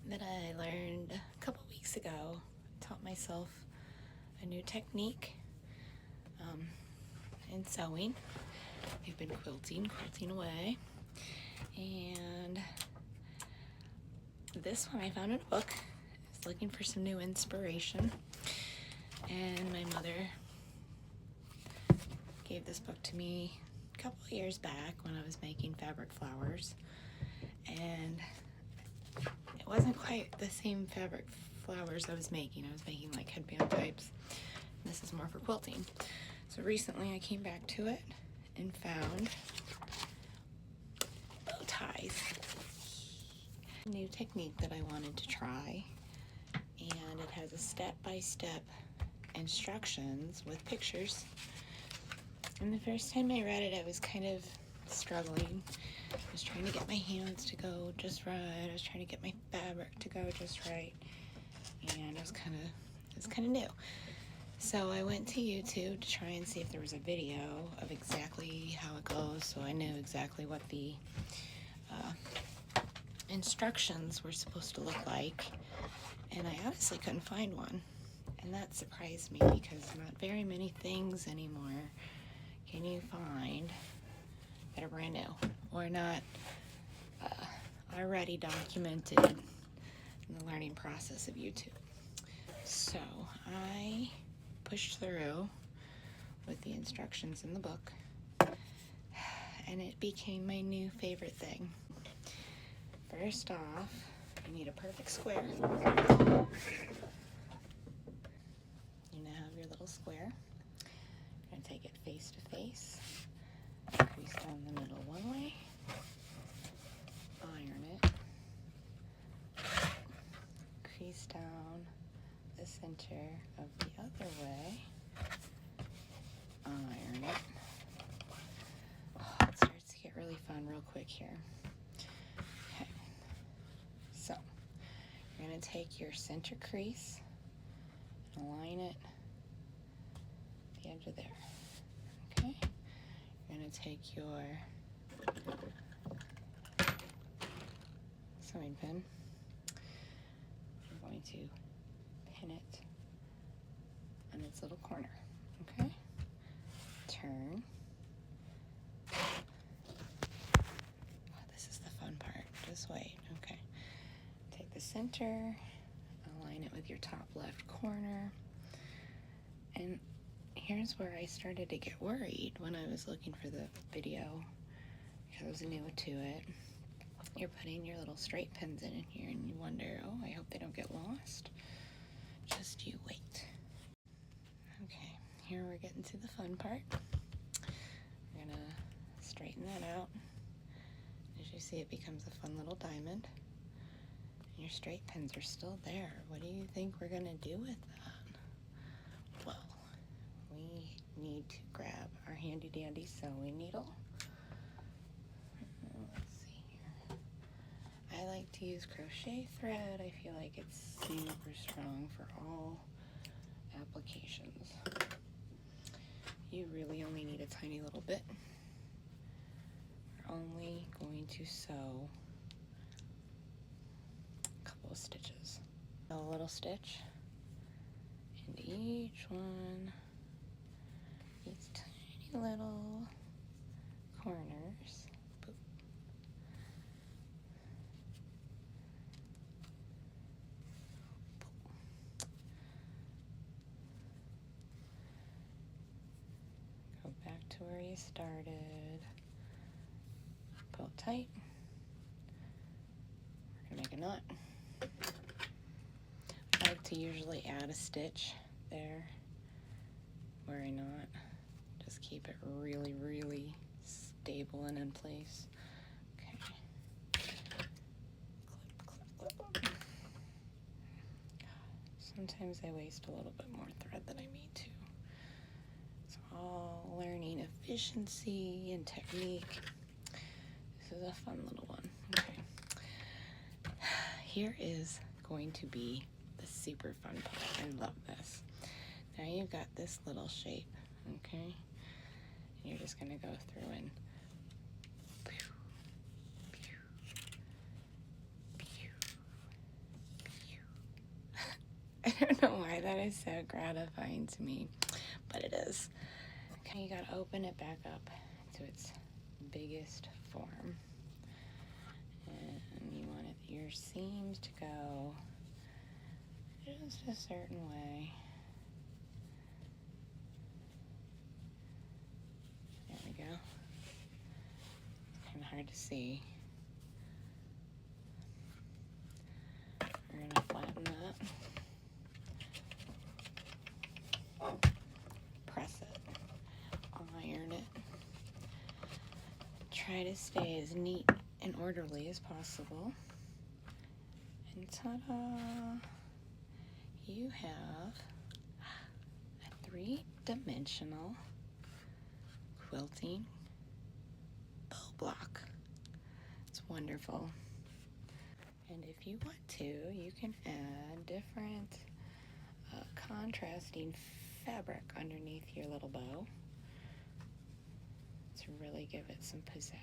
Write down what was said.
that I learned a couple weeks ago. I taught myself a new technique in sewing. I've been quilting away, and this one I found in a book. I was looking for some new inspiration, and my mother gave this book to me a couple of years back when I was making fabric flowers, and it wasn't quite the same fabric flowers I was making. I was making like headband types. This is more for quilting. So recently I came back to it and found bow ties. A new technique that I wanted to try, and it has a step-by-step instructions with pictures. And the first time I read it, I was kind of struggling. I was trying to get my hands to go just right. I was trying to get my fabric to go just right, and it was kind of new. So I went to YouTube to try and see if there was a video of exactly how it goes, so I knew exactly what the instructions were supposed to look like, and I honestly couldn't find one, and that surprised me because not very many things anymore can you find that are brand new or not already documented in the learning process of YouTube. So I pushed through with the instructions in the book, and it became my new favorite thing. First off, you need a perfect square. You now have your little square. You're going to take it face to face, crease down the middle one way, iron it, crease down the center of the other way, iron it. Oh, it starts to get really fun real quick here. Okay, so you're going to take your center crease and align it at the edge of there. Okay, you're going to take your sewing pin. You're going to pin it on its little corner. Okay, turn. Oh, this is the fun part. Just wait. Okay, take the center, align it with your top left corner, and here's where I started to get worried when I was looking for the video because I was new to it. You're putting your little straight pins in here and you wonder, oh, I hope they don't get lost. Just you wait. Okay, here we're getting to the fun part. We're gonna straighten that out. As you see, it becomes a fun little diamond. And your straight pins are still there. What do you think we're gonna do with that? Well, we need to grab our handy dandy sewing needle. Let's see here. I like to use crochet thread. I feel like it's super strong for all applications. You really only need a tiny little bit. We're only going to sew a couple of stitches. A little stitch into each one, these tiny little corners. Boop. Go back to where you started. Pull tight. We're gonna make a knot. I like to usually add a stitch there where I knot. Just keep it really, really stable and in place. Okay. Clip, clip, clip. Sometimes I waste a little bit more thread than I need to. It's all learning efficiency and technique. This is a fun little one. Okay. Here is going to be the super fun part. I love this. Now you've got this little shape, okay? And you're just gonna go through and pew, pew, pew, don't know why that is so gratifying to me, but it is. Okay, you gotta open it back up to its biggest form. And you want your seams to go just a certain way. There we go. It's kind of hard to see. We're gonna flatten that. Press it. Iron it. Try to stay as neat and orderly as possible. And ta-da! You have a 3-dimensional quilting bow block. It's wonderful. And if you want to, you can add different contrasting fabric underneath your little bow to really give it some pizzazz.